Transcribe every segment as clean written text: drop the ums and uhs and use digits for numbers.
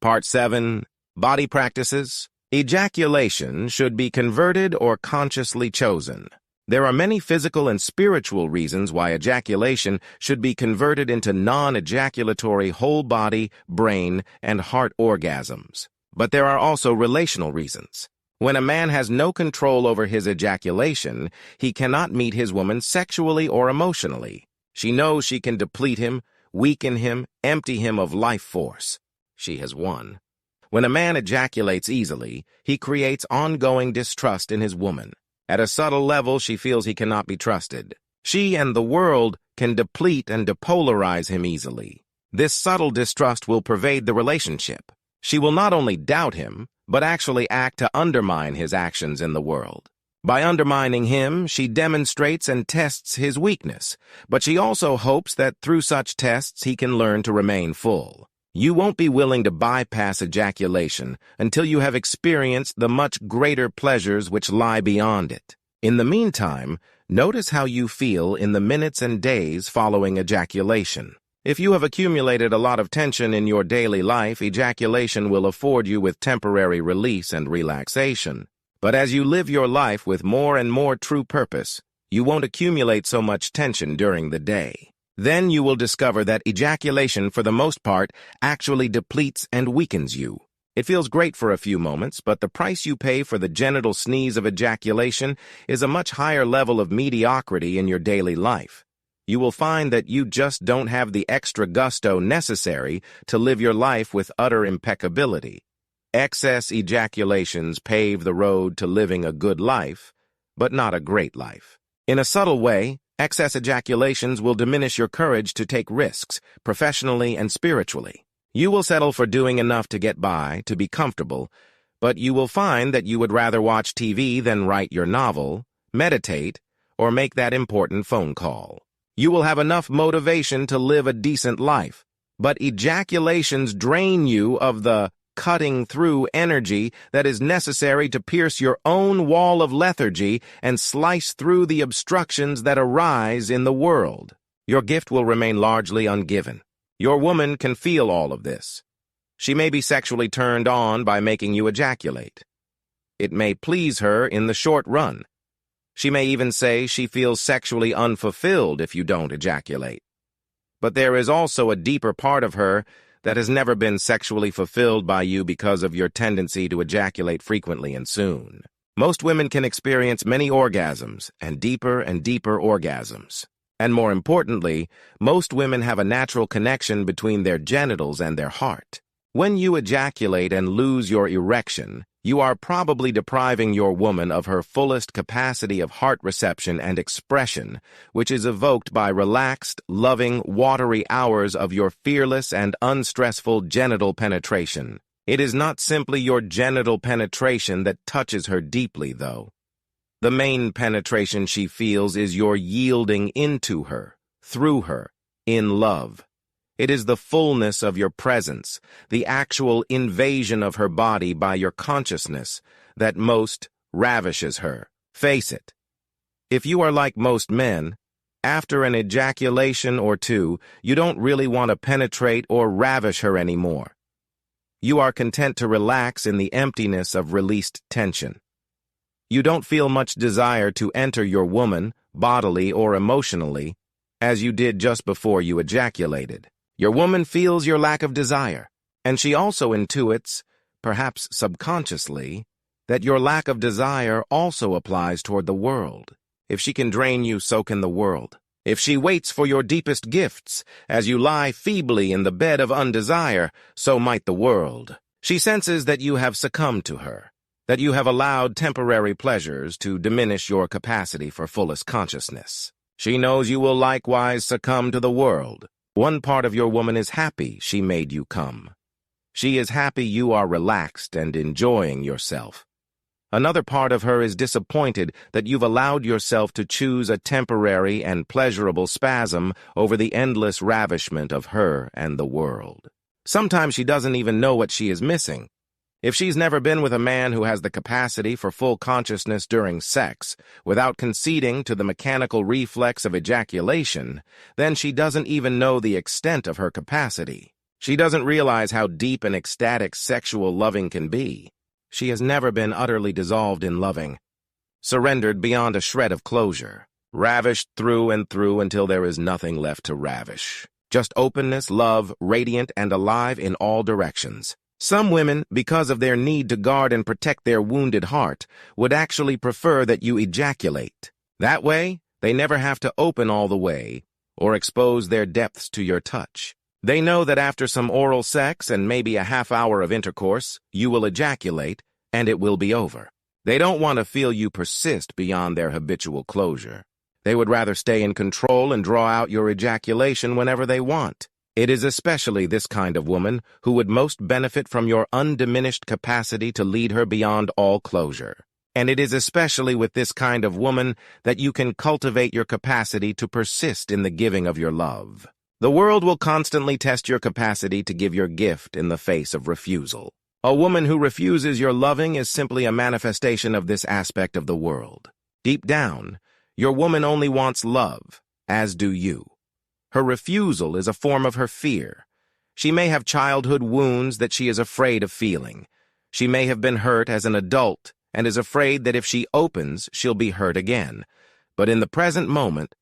Part 7. Body Practices. Ejaculation should be converted or consciously chosen. There are many physical and spiritual reasons why ejaculation should be converted into non-ejaculatory whole body, brain, and heart orgasms. But there are also relational reasons. When a man has no control over his ejaculation, he cannot meet his woman sexually or emotionally. She knows she can deplete him, weaken him, empty him of life force. She has won. When a man ejaculates easily, he creates ongoing distrust in his woman. At a subtle level, she feels he cannot be trusted. She and the world can deplete and depolarize him easily. This subtle distrust will pervade the relationship. She will not only doubt him, but actually act to undermine his actions in the world. By undermining him, she demonstrates and tests his weakness, but she also hopes that through such tests he can learn to remain full. You won't be willing to bypass ejaculation until you have experienced the much greater pleasures which lie beyond it. In the meantime, notice how you feel in the minutes and days following ejaculation. If you have accumulated a lot of tension in your daily life, ejaculation will afford you with temporary release and relaxation. But as you live your life with more and more true purpose, you won't accumulate so much tension during the day. Then you will discover that ejaculation, for the most part, actually depletes and weakens you. It feels great for a few moments, but the price you pay for the genital sneeze of ejaculation is a much higher level of mediocrity in your daily life. You will find that you just don't have the extra gusto necessary to live your life with utter impeccability. Excess ejaculations pave the road to living a good life, but not a great life. In a subtle way, excess ejaculations will diminish your courage to take risks, professionally and spiritually. You will settle for doing enough to get by, to be comfortable, but you will find that you would rather watch TV than write your novel, meditate, or make that important phone call. You will have enough motivation to live a decent life, but ejaculations drain you of the cutting-through energy that is necessary to pierce your own wall of lethargy and slice through the obstructions that arise in the world. Your gift will remain largely ungiven. Your woman can feel all of this. She may be sexually turned on by making you ejaculate. It may please her in the short run. She may even say she feels sexually unfulfilled if you don't ejaculate. But there is also a deeper part of her that has never been sexually fulfilled by you because of your tendency to ejaculate frequently and soon. Most women can experience many orgasms and deeper orgasms. And more importantly, most women have a natural connection between their genitals and their heart. When you ejaculate and lose your erection, you are probably depriving your woman of her fullest capacity of heart reception and expression, which is evoked by relaxed, loving, watery hours of your fearless and unstressful genital penetration. It is not simply your genital penetration that touches her deeply, though. The main penetration she feels is your yielding into her, through her, in love. It is the fullness of your presence, the actual invasion of her body by your consciousness, that most ravishes her. Face it. If you are like most men, after an ejaculation or two, you don't really want to penetrate or ravish her anymore. You are content to relax in the emptiness of released tension. You don't feel much desire to enter your woman, bodily or emotionally, as you did just before you ejaculated. Your woman feels your lack of desire, and she also intuits, perhaps subconsciously, that your lack of desire also applies toward the world. If she can drain you, so can the world. If she waits for your deepest gifts, as you lie feebly in the bed of undesire, so might the world. She senses that you have succumbed to her, that you have allowed temporary pleasures to diminish your capacity for fullest consciousness. She knows you will likewise succumb to the world. One part of your woman is happy she made you come. She is happy you are relaxed and enjoying yourself. Another part of her is disappointed that you've allowed yourself to choose a temporary and pleasurable spasm over the endless ravishment of her and the world. Sometimes she doesn't even know what she is missing. If she's never been with a man who has the capacity for full consciousness during sex, without conceding to the mechanical reflex of ejaculation, then she doesn't even know the extent of her capacity. She doesn't realize how deep and ecstatic sexual loving can be. She has never been utterly dissolved in loving, surrendered beyond a shred of closure, ravished through and through until there is nothing left to ravish. Just openness, love, radiant and alive in all directions. Some women, because of their need to guard and protect their wounded heart, would actually prefer that you ejaculate. That way, they never have to open all the way or expose their depths to your touch. They know that after some oral sex and maybe a half hour of intercourse, you will ejaculate and it will be over. They don't want to feel you persist beyond their habitual closure. They would rather stay in control and draw out your ejaculation whenever they want. It is especially this kind of woman who would most benefit from your undiminished capacity to lead her beyond all closure. And it is especially with this kind of woman that you can cultivate your capacity to persist in the giving of your love. The world will constantly test your capacity to give your gift in the face of refusal. A woman who refuses your loving is simply a manifestation of this aspect of the world. Deep down, your woman only wants love, as do you. Her refusal is a form of her fear. She may have childhood wounds that she is afraid of feeling. She may have been hurt as an adult and is afraid that if she opens, she'll be hurt again. But in the present moment,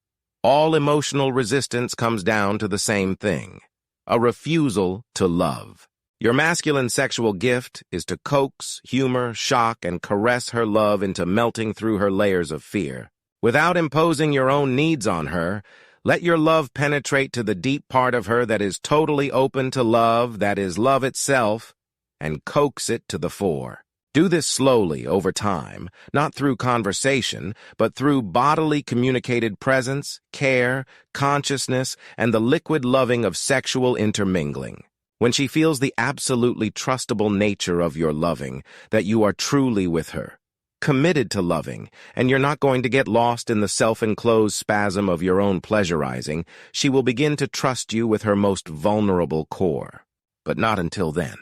all emotional resistance comes down to the same thing: a refusal to love. Your masculine sexual gift is to coax, humor, shock, and caress her love into melting through her layers of fear. Without imposing your own needs on her, let your love penetrate to the deep part of her that is totally open to love, that is love itself, and coax it to the fore. Do this slowly over time, not through conversation, but through bodily communicated presence, care, consciousness, and the liquid loving of sexual intermingling. When she feels the absolutely trustable nature of your loving, that you are truly with her, committed to loving, and you're not going to get lost in the self-enclosed spasm of your own pleasurizing, she will begin to trust you with her most vulnerable core. But not until then.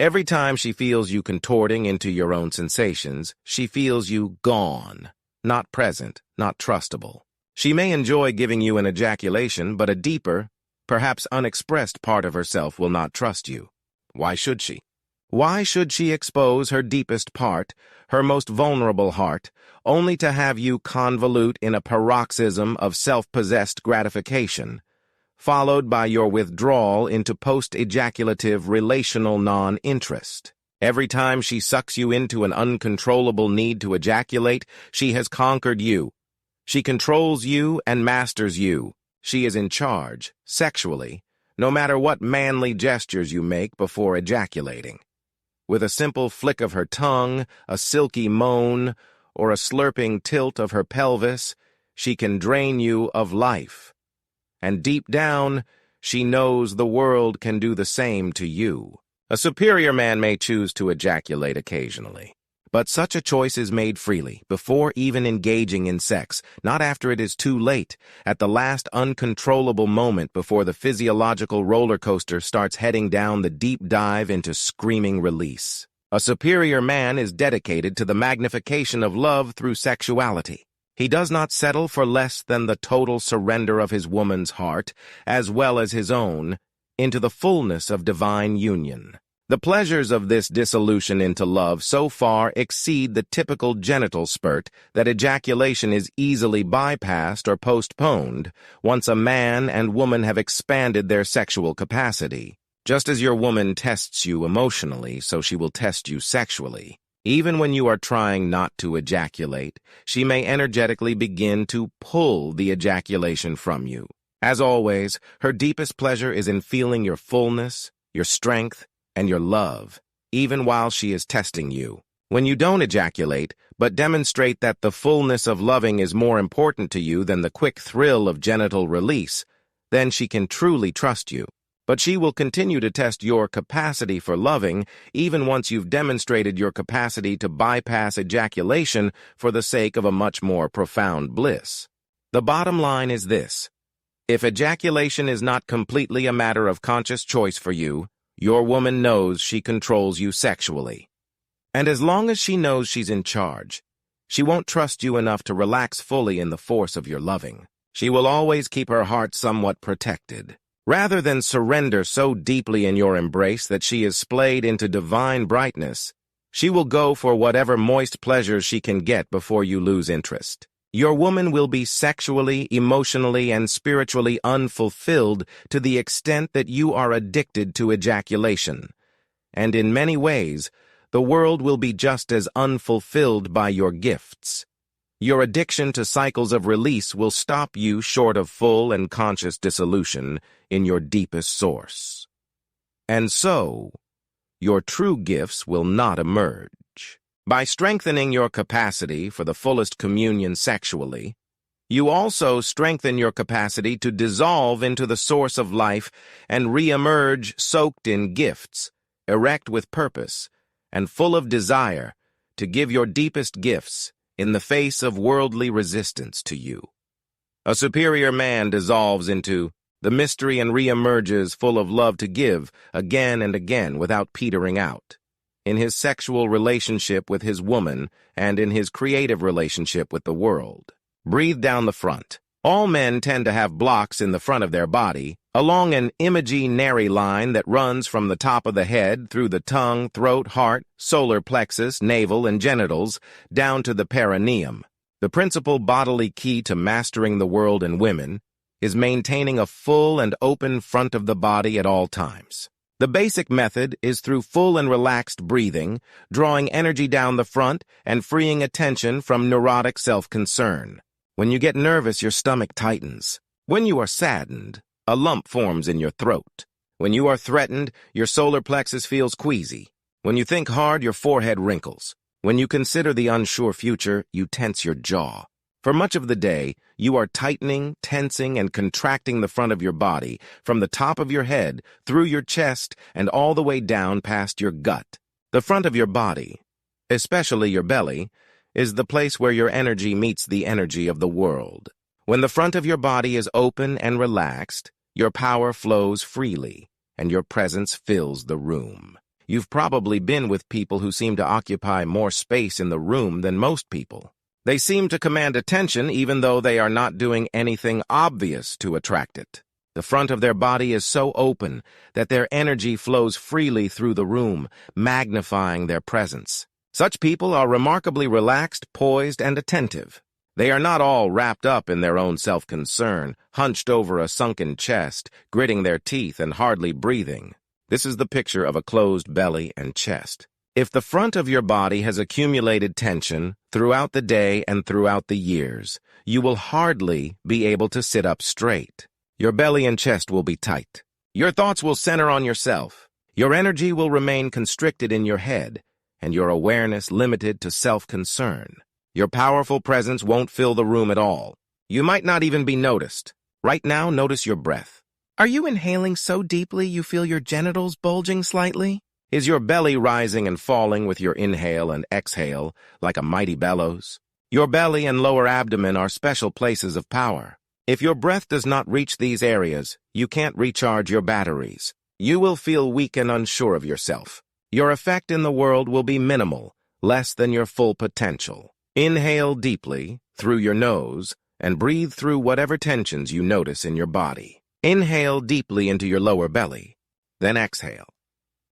Every time she feels you contorting into your own sensations, she feels you gone, not present, not trustable. She may enjoy giving you an ejaculation, but a deeper, perhaps unexpressed part of herself will not trust you. Why should she? Why should she expose her deepest part, her most vulnerable heart, only to have you convolute in a paroxysm of self-possessed gratification, followed by your withdrawal into post-ejaculative relational non-interest? Every time she sucks you into an uncontrollable need to ejaculate, she has conquered you. She controls you and masters you. She is in charge, sexually, no matter what manly gestures you make before ejaculating. With a simple flick of her tongue, a silky moan, or a slurping tilt of her pelvis, she can drain you of life. And deep down, she knows the world can do the same to you. A superior man may choose to ejaculate occasionally, but such a choice is made freely, before even engaging in sex, not after it is too late, at the last uncontrollable moment before the physiological roller coaster starts heading down the deep dive into screaming release. A superior man is dedicated to the magnification of love through sexuality. He does not settle for less than the total surrender of his woman's heart, as well as his own, into the fullness of divine union. The pleasures of this dissolution into love so far exceed the typical genital spurt that ejaculation is easily bypassed or postponed once a man and woman have expanded their sexual capacity. Just as your woman tests you emotionally, so she will test you sexually. Even when you are trying not to ejaculate, she may energetically begin to pull the ejaculation from you. As always, her deepest pleasure is in feeling your fullness, your strength, and your love, even while she is testing you. When you don't ejaculate, but demonstrate that the fullness of loving is more important to you than the quick thrill of genital release, then she can truly trust you. But she will continue to test your capacity for loving, even once you've demonstrated your capacity to bypass ejaculation for the sake of a much more profound bliss. The bottom line is this: if ejaculation is not completely a matter of conscious choice for you, your woman knows she controls you sexually. And as long as she knows she's in charge, she won't trust you enough to relax fully in the force of your loving. She will always keep her heart somewhat protected. Rather than surrender so deeply in your embrace that she is splayed into divine brightness, she will go for whatever moist pleasures she can get before you lose interest. Your woman will be sexually, emotionally, and spiritually unfulfilled to the extent that you are addicted to ejaculation. And in many ways, the world will be just as unfulfilled by your gifts. Your addiction to cycles of release will stop you short of full and conscious dissolution in your deepest source. And so, your true gifts will not emerge. By strengthening your capacity for the fullest communion sexually, you also strengthen your capacity to dissolve into the source of life and re-emerge soaked in gifts, erect with purpose, and full of desire to give your deepest gifts in the face of worldly resistance to you. A superior man dissolves into the mystery and re-emerges full of love to give again and again without petering out. In his sexual relationship with his woman and in his creative relationship with the world. Breathe down the front. All men tend to have blocks in the front of their body, along an imaginary line that runs from the top of the head through the tongue, throat, heart, solar plexus, navel, and genitals, down to the perineum. The principal bodily key to mastering the world and women is maintaining a full and open front of the body at all times. The basic method is through full and relaxed breathing, drawing energy down the front and freeing attention from neurotic self-concern. When you get nervous, your stomach tightens. When you are saddened, a lump forms in your throat. When you are threatened, your solar plexus feels queasy. When you think hard, your forehead wrinkles. When you consider the unsure future, you tense your jaw. For much of the day, you are tightening, tensing, and contracting the front of your body, from the top of your head, through your chest, and all the way down past your gut. The front of your body, especially your belly, is the place where your energy meets the energy of the world. When the front of your body is open and relaxed, your power flows freely, and your presence fills the room. You've probably been with people who seem to occupy more space in the room than most people. They seem to command attention even though they are not doing anything obvious to attract it. The front of their body is so open that their energy flows freely through the room, magnifying their presence. Such people are remarkably relaxed, poised, and attentive. They are not all wrapped up in their own self-concern, hunched over a sunken chest, gritting their teeth and hardly breathing. This is the picture of a closed belly and chest. If the front of your body has accumulated tension throughout the day and throughout the years, you will hardly be able to sit up straight. Your belly and chest will be tight. Your thoughts will center on yourself. Your energy will remain constricted in your head, and your awareness limited to self-concern. Your powerful presence won't fill the room at all. You might not even be noticed. Right now, notice your breath. Are you inhaling so deeply you feel your genitals bulging slightly? Is your belly rising and falling with your inhale and exhale like a mighty bellows? Your belly and lower abdomen are special places of power. If your breath does not reach these areas, you can't recharge your batteries. You will feel weak and unsure of yourself. Your effect in the world will be minimal, less than your full potential. Inhale deeply through your nose and breathe through whatever tensions you notice in your body. Inhale deeply into your lower belly, then exhale.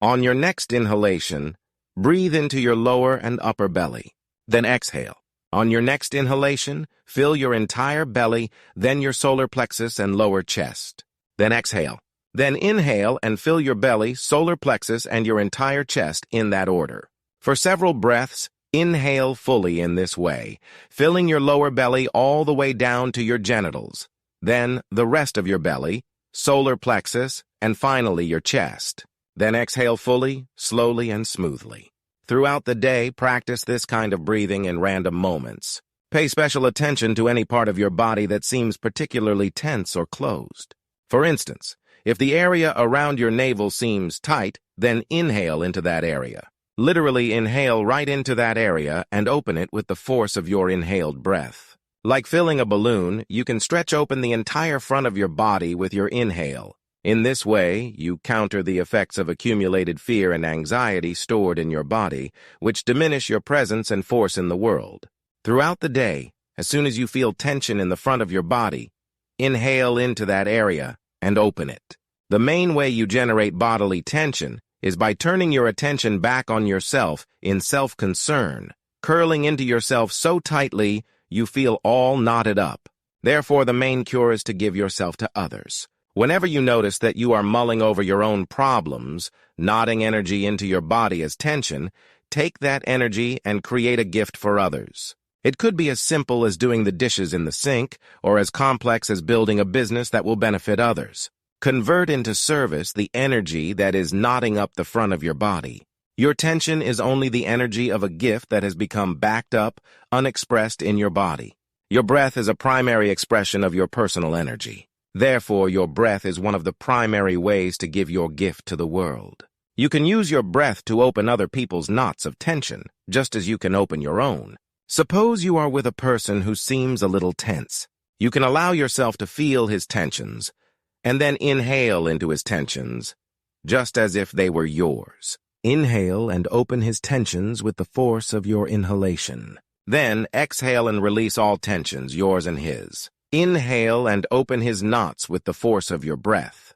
On your next inhalation, breathe into your lower and upper belly, then exhale. On your next inhalation, fill your entire belly, then your solar plexus and lower chest. Then exhale. Then inhale and fill your belly, solar plexus, and your entire chest in that order. For several breaths, inhale fully in this way, filling your lower belly all the way down to your genitals. Then the rest of your belly, solar plexus, and finally your chest. Then exhale fully, slowly, and smoothly. Throughout the day, practice this kind of breathing in random moments. Pay special attention to any part of your body that seems particularly tense or closed. For instance, if the area around your navel seems tight, then inhale into that area. Literally inhale right into that area and open it with the force of your inhaled breath. Like filling a balloon, you can stretch open the entire front of your body with your inhale. In this way, you counter the effects of accumulated fear and anxiety stored in your body, which diminish your presence and force in the world. Throughout the day, as soon as you feel tension in the front of your body, inhale into that area and open it. The main way you generate bodily tension is by turning your attention back on yourself in self-concern, curling into yourself so tightly you feel all knotted up. Therefore, the main cure is to give yourself to others. Whenever you notice that you are mulling over your own problems, knotting energy into your body as tension, take that energy and create a gift for others. It could be as simple as doing the dishes in the sink, or as complex as building a business that will benefit others. Convert into service the energy that is knotting up the front of your body. Your tension is only the energy of a gift that has become backed up, unexpressed in your body. Your breath is a primary expression of your personal energy. Therefore, your breath is one of the primary ways to give your gift to the world. You can use your breath to open other people's knots of tension, just as you can open your own. Suppose you are with a person who seems a little tense. You can allow yourself to feel his tensions, and then inhale into his tensions, just as if they were yours. Inhale and open his tensions with the force of your inhalation. Then exhale and release all tensions, yours and his. Inhale and open his knots with the force of your breath.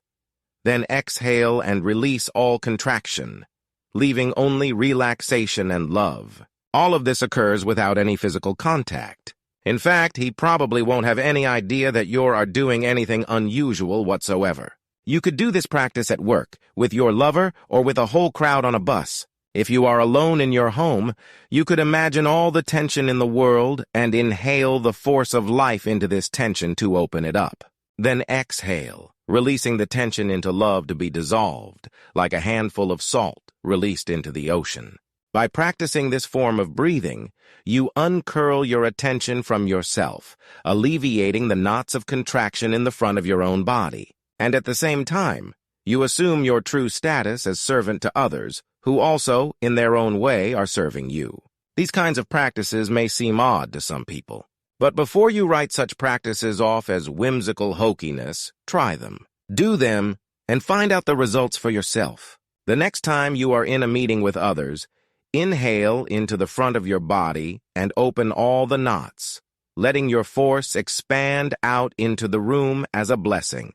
Then exhale and release all contraction, leaving only relaxation and love. All of this occurs without any physical contact. In fact, he probably won't have any idea that you are doing anything unusual whatsoever. You could do this practice at work, with your lover, or with a whole crowd on a bus. If you are alone in your home, you could imagine all the tension in the world and inhale the force of life into this tension to open it up. Then exhale, releasing the tension into love to be dissolved, like a handful of salt released into the ocean. By practicing this form of breathing, you uncurl your attention from yourself, alleviating the knots of contraction in the front of your own body. And at the same time, you assume your true status as servant to others, who also, in their own way, are serving you. These kinds of practices may seem odd to some people. But before you write such practices off as whimsical hokiness, try them. Do them, and find out the results for yourself. The next time you are in a meeting with others, inhale into the front of your body and open all the knots, letting your force expand out into the room as a blessing,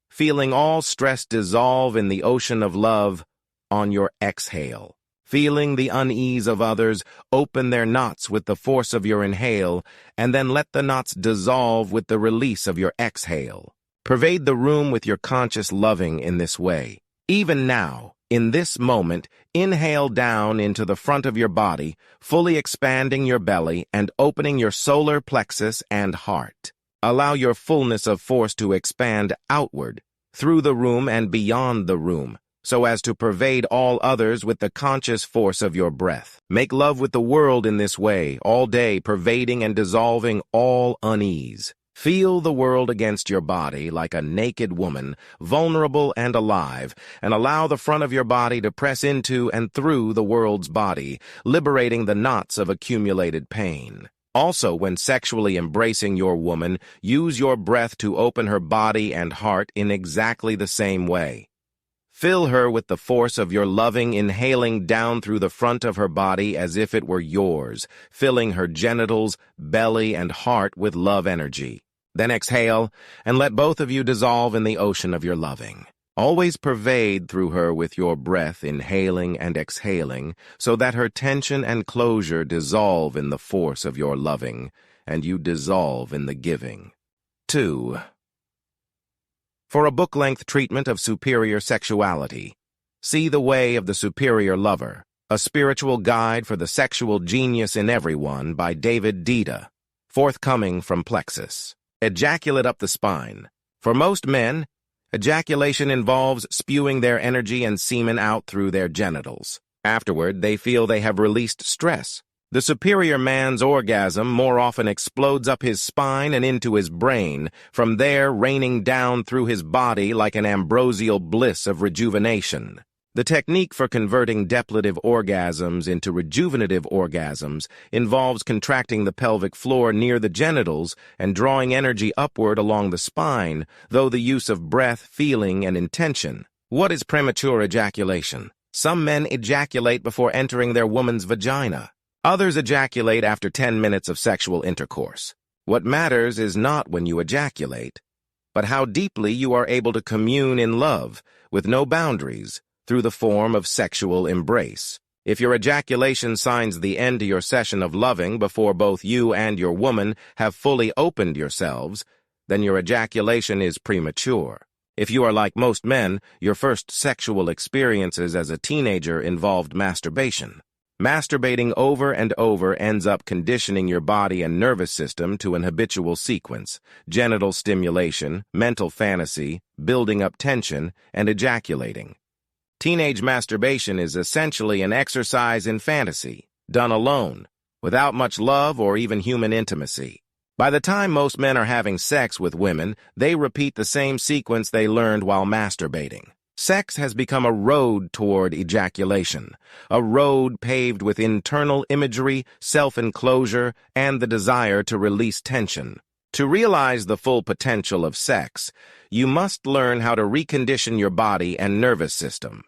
feeling all stress dissolve in the ocean of love on your exhale. Feeling the unease of others, open their knots with the force of your inhale, and then let the knots dissolve with the release of your exhale. Pervade the room with your conscious loving in this way. Even now, in this moment, inhale down into the front of your body, fully expanding your belly and opening your solar plexus and heart. Allow your fullness of force to expand outward, through the room and beyond the room, so as to pervade all others with the conscious force of your breath. Make love with the world in this way, all day, pervading and dissolving all unease. Feel the world against your body like a naked woman, vulnerable and alive, and allow the front of your body to press into and through the world's body, liberating the knots of accumulated pain. Also, when sexually embracing your woman, use your breath to open her body and heart in exactly the same way. Fill her with the force of your loving inhaling down through the front of her body as if it were yours, filling her genitals, belly, and heart with love energy. Then exhale, and let both of you dissolve in the ocean of your loving. Always pervade through her with your breath, inhaling and exhaling, so that her tension and closure dissolve in the force of your loving, and you dissolve in the giving. 2. For a book-length treatment of superior sexuality, see The Way of the Superior Lover, a spiritual guide for the sexual genius in everyone by David Deida, forthcoming from Plexus. Ejaculate up the spine. For most men, ejaculation involves spewing their energy and semen out through their genitals. Afterward, they feel they have released stress. The superior man's orgasm more often explodes up his spine and into his brain, from there raining down through his body like an ambrosial bliss of rejuvenation. The technique for converting depletive orgasms into rejuvenative orgasms involves contracting the pelvic floor near the genitals and drawing energy upward along the spine, though the use of breath, feeling, and intention. What is premature ejaculation? Some men ejaculate before entering their woman's vagina. Others ejaculate after 10 minutes of sexual intercourse. What matters is not when you ejaculate, but how deeply you are able to commune in love, with no boundaries, through the form of sexual embrace. If your ejaculation signs the end to your session of loving before both you and your woman have fully opened yourselves, then your ejaculation is premature. If you are like most men, your first sexual experiences as a teenager involved masturbation. Masturbating over and over ends up conditioning your body and nervous system to an habitual sequence: genital stimulation, mental fantasy, building up tension, and ejaculating. Teenage masturbation is essentially an exercise in fantasy, done alone, without much love or even human intimacy. By the time most men are having sex with women, they repeat the same sequence they learned while masturbating. Sex has become a road toward ejaculation, a road paved with internal imagery, self-enclosure, and the desire to release tension. To realize the full potential of sex, you must learn how to recondition your body and nervous system.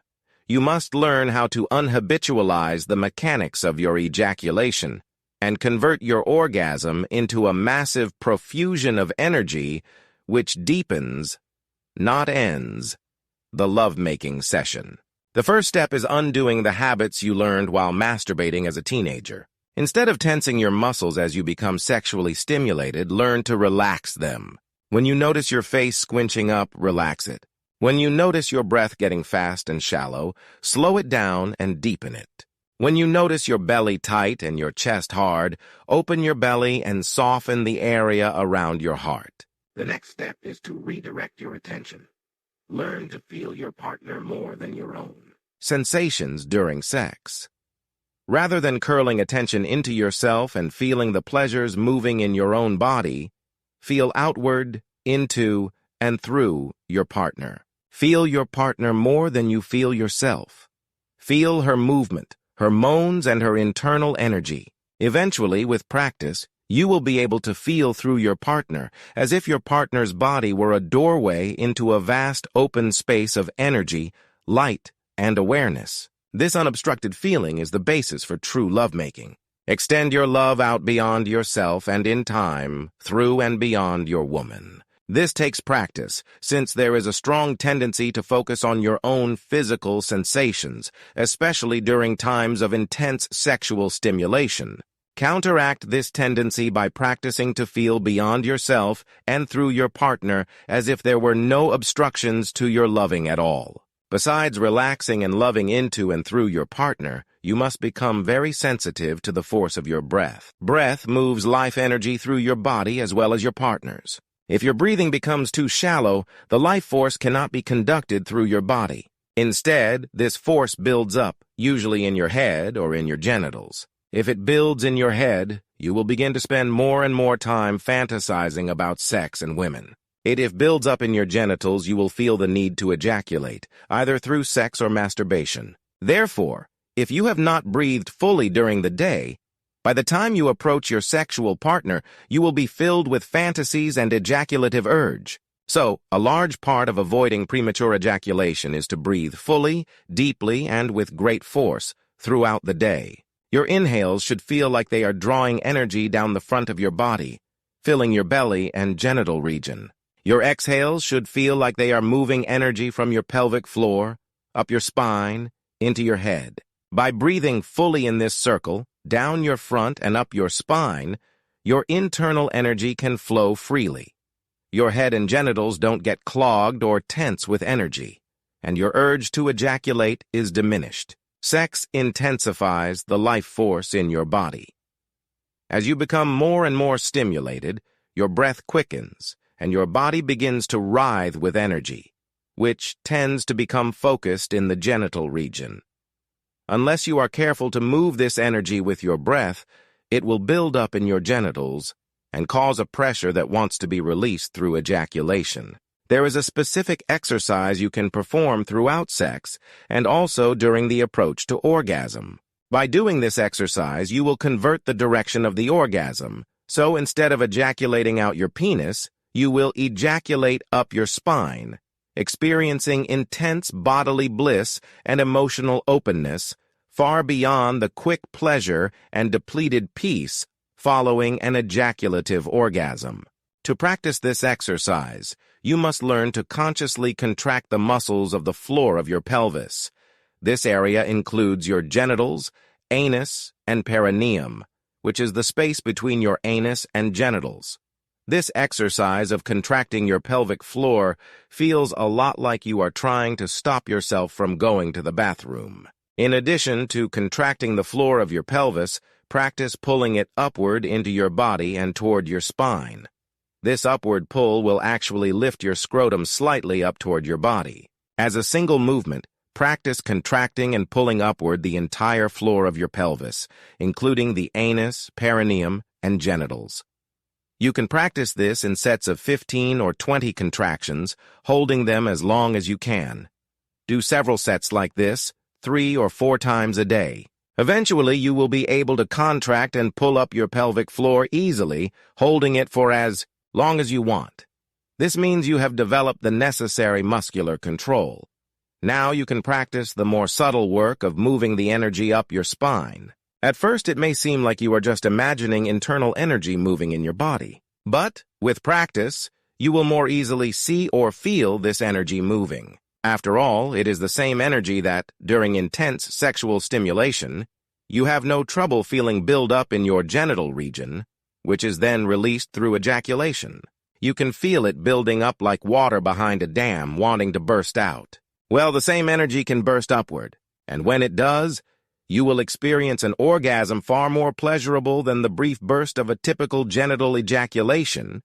You must learn how to unhabitualize the mechanics of your ejaculation and convert your orgasm into a massive profusion of energy which deepens, not ends, the lovemaking session. The first step is undoing the habits you learned while masturbating as a teenager. Instead of tensing your muscles as you become sexually stimulated, learn to relax them. When you notice your face squinching up, relax it. When you notice your breath getting fast and shallow, slow it down and deepen it. When you notice your belly tight and your chest hard, open your belly and soften the area around your heart. The next step is to redirect your attention. Learn to feel your partner more than your own. Sensations during sex. Rather than curling attention into yourself and feeling the pleasures moving in your own body, feel outward, into, and through your partner. Feel your partner more than you feel yourself. Feel her movement, her moans, and her internal energy. Eventually, with practice, you will be able to feel through your partner as if your partner's body were a doorway into a vast open space of energy, light, and awareness. This unobstructed feeling is the basis for true lovemaking. Extend your love out beyond yourself and in time, through and beyond your woman. This takes practice, since there is a strong tendency to focus on your own physical sensations, especially during times of intense sexual stimulation. Counteract this tendency by practicing to feel beyond yourself and through your partner as if there were no obstructions to your loving at all. Besides relaxing and loving into and through your partner, you must become very sensitive to the force of your breath. Breath moves life energy through your body as well as your partner's. If your breathing becomes too shallow, the life force cannot be conducted through your body. Instead, this force builds up, usually in your head or in your genitals. If it builds in your head, you will begin to spend more and more time fantasizing about sex and women. If it builds up in your genitals, you will feel the need to ejaculate, either through sex or masturbation. Therefore, if you have not breathed fully during the day, by the time you approach your sexual partner, you will be filled with fantasies and ejaculative urge. So, a large part of avoiding premature ejaculation is to breathe fully, deeply, and with great force throughout the day. Your inhales should feel like they are drawing energy down the front of your body, filling your belly and genital region. Your exhales should feel like they are moving energy from your pelvic floor, up your spine, into your head. By breathing fully in this circle, down your front and up your spine, your internal energy can flow freely. Your head and genitals don't get clogged or tense with energy, and your urge to ejaculate is diminished. Sex intensifies the life force in your body. As you become more and more stimulated, your breath quickens, and your body begins to writhe with energy, which tends to become focused in the genital region. Unless you are careful to move this energy with your breath, it will build up in your genitals and cause a pressure that wants to be released through ejaculation. There is a specific exercise you can perform throughout sex and also during the approach to orgasm. By doing this exercise, you will convert the direction of the orgasm. So instead of ejaculating out your penis, you will ejaculate up your spine, experiencing intense bodily bliss and emotional openness far beyond the quick pleasure and depleted peace following an ejaculative orgasm. To practice this exercise, you must learn to consciously contract the muscles of the floor of your pelvis. This area includes your genitals, anus, and perineum, which is the space between your anus and genitals. This exercise of contracting your pelvic floor feels a lot like you are trying to stop yourself from going to the bathroom. In addition to contracting the floor of your pelvis, practice pulling it upward into your body and toward your spine. This upward pull will actually lift your scrotum slightly up toward your body. As a single movement, practice contracting and pulling upward the entire floor of your pelvis, including the anus, perineum, and genitals. You can practice this in sets of 15 or 20 contractions, holding them as long as you can. Do several sets like this, 3 or 4 times a day. Eventually, you will be able to contract and pull up your pelvic floor easily, holding it for as long as you want. This means you have developed the necessary muscular control. Now you can practice the more subtle work of moving the energy up your spine. At first, it may seem like you are just imagining internal energy moving in your body. But, with practice, you will more easily see or feel this energy moving. After all, it is the same energy that, during intense sexual stimulation, you have no trouble feeling build up in your genital region, which is then released through ejaculation. You can feel it building up like water behind a dam wanting to burst out. Well, the same energy can burst upward, and when it does, you will experience an orgasm far more pleasurable than the brief burst of a typical genital ejaculation,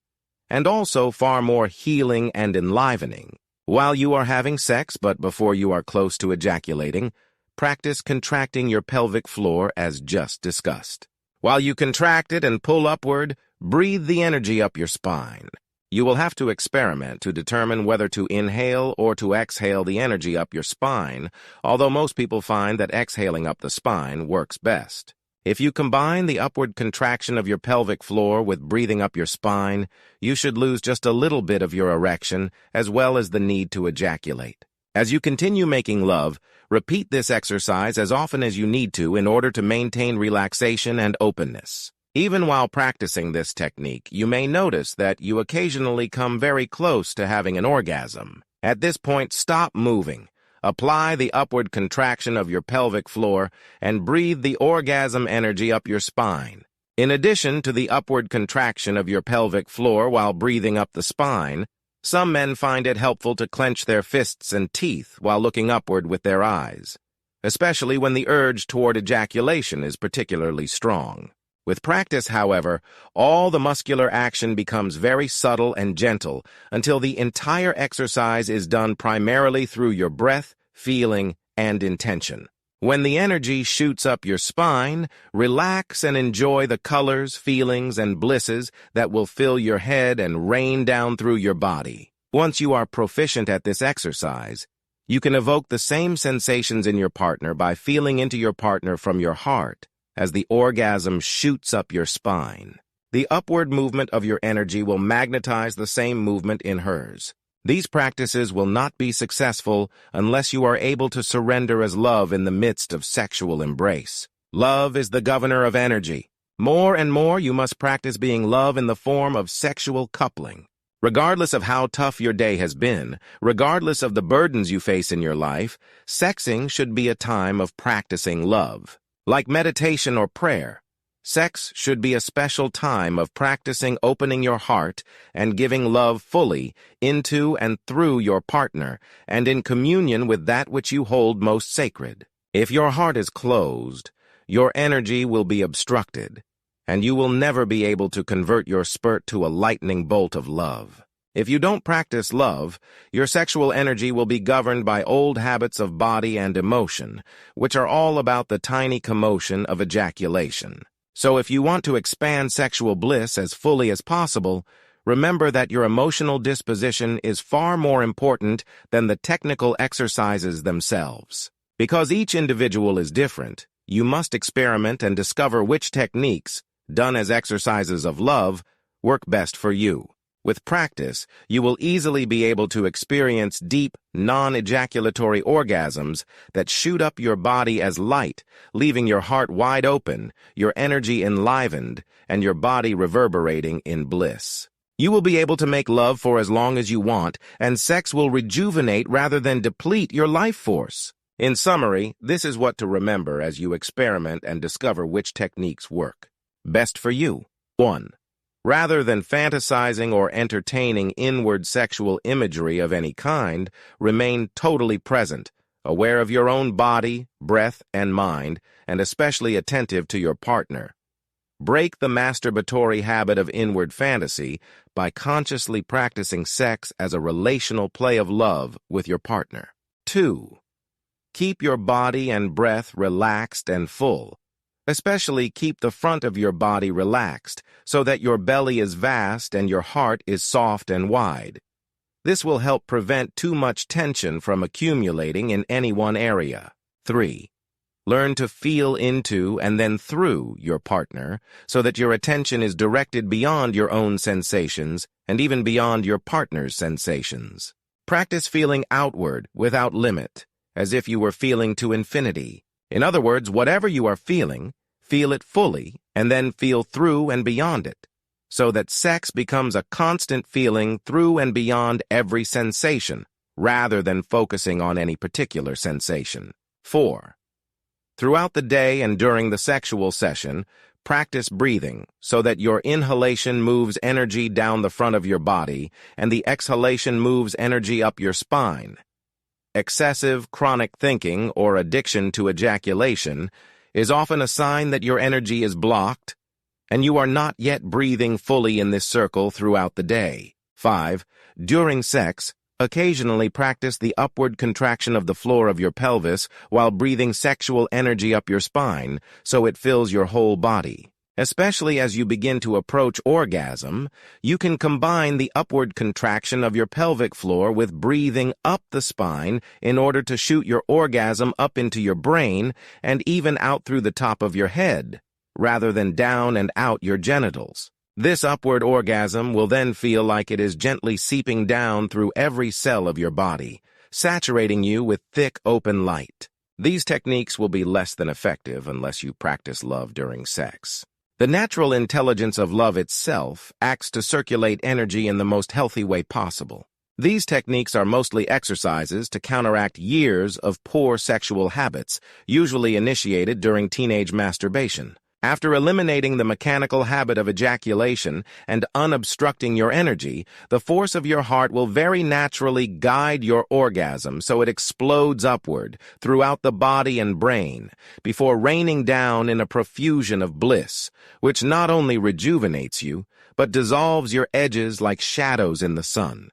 and also far more healing and enlivening. While you are having sex, but before you are close to ejaculating, practice contracting your pelvic floor as just discussed. While you contract it and pull upward, breathe the energy up your spine. You will have to experiment to determine whether to inhale or to exhale the energy up your spine, although most people find that exhaling up the spine works best. If you combine the upward contraction of your pelvic floor with breathing up your spine, you should lose just a little bit of your erection as well as the need to ejaculate. As you continue making love, repeat this exercise as often as you need to in order to maintain relaxation and openness. Even while practicing this technique, you may notice that you occasionally come very close to having an orgasm. At this point, stop moving. Apply the upward contraction of your pelvic floor and breathe the orgasm energy up your spine. In addition to the upward contraction of your pelvic floor while breathing up the spine, some men find it helpful to clench their fists and teeth while looking upward with their eyes, especially when the urge toward ejaculation is particularly strong. With practice, however, all the muscular action becomes very subtle and gentle until the entire exercise is done primarily through your breath, feeling, and intention. When the energy shoots up your spine, relax and enjoy the colors, feelings, and blisses that will fill your head and rain down through your body. Once you are proficient at this exercise, you can evoke the same sensations in your partner by feeling into your partner from your heart as the orgasm shoots up your spine. The upward movement of your energy will magnetize the same movement in hers. These practices will not be successful unless you are able to surrender as love in the midst of sexual embrace. Love is the governor of energy. More and more, you must practice being love in the form of sexual coupling. Regardless of how tough your day has been, regardless of the burdens you face in your life, sexing should be a time of practicing love. Like meditation or prayer, sex should be a special time of practicing opening your heart and giving love fully into and through your partner and in communion with that which you hold most sacred. If your heart is closed, your energy will be obstructed, and you will never be able to convert your spurt to a lightning bolt of love. If you don't practice love, your sexual energy will be governed by old habits of body and emotion, which are all about the tiny commotion of ejaculation. So if you want to expand sexual bliss as fully as possible, remember that your emotional disposition is far more important than the technical exercises themselves. Because each individual is different, you must experiment and discover which techniques, done as exercises of love, work best for you. With practice, you will easily be able to experience deep, non-ejaculatory orgasms that shoot up your body as light, leaving your heart wide open, your energy enlivened, and your body reverberating in bliss. You will be able to make love for as long as you want, and sex will rejuvenate rather than deplete your life force. In summary, this is what to remember as you experiment and discover which techniques work best for you. 1. Rather than fantasizing or entertaining inward sexual imagery of any kind, remain totally present, aware of your own body, breath, and mind, and especially attentive to your partner. Break the masturbatory habit of inward fantasy by consciously practicing sex as a relational play of love with your partner. 2. Keep your body and breath relaxed and full. Especially keep the front of your body relaxed so that your belly is vast and your heart is soft and wide. This will help prevent too much tension from accumulating in any one area. 3. Learn to feel into and then through your partner so that your attention is directed beyond your own sensations and even beyond your partner's sensations. Practice feeling outward without limit, as if you were feeling to infinity. In other words, whatever you are feeling, feel it fully and then feel through and beyond it, so that sex becomes a constant feeling through and beyond every sensation, rather than focusing on any particular sensation. 4. Throughout the day and during the sexual session, practice breathing so that your inhalation moves energy down the front of your body and the exhalation moves energy up your spine. Excessive chronic thinking or addiction to ejaculation is often a sign that your energy is blocked and you are not yet breathing fully in this circle throughout the day. 5. During sex, occasionally practice the upward contraction of the floor of your pelvis while breathing sexual energy up your spine so it fills your whole body. Especially as you begin to approach orgasm, you can combine the upward contraction of your pelvic floor with breathing up the spine in order to shoot your orgasm up into your brain and even out through the top of your head, rather than down and out your genitals. This upward orgasm will then feel like it is gently seeping down through every cell of your body, saturating you with thick, open light. These techniques will be less than effective unless you practice love during sex. The natural intelligence of love itself acts to circulate energy in the most healthy way possible. These techniques are mostly exercises to counteract years of poor sexual habits, usually initiated during teenage masturbation. After eliminating the mechanical habit of ejaculation and unobstructing your energy, the force of your heart will very naturally guide your orgasm so it explodes upward throughout the body and brain before raining down in a profusion of bliss, which not only rejuvenates you, but dissolves your edges like shadows in the sun.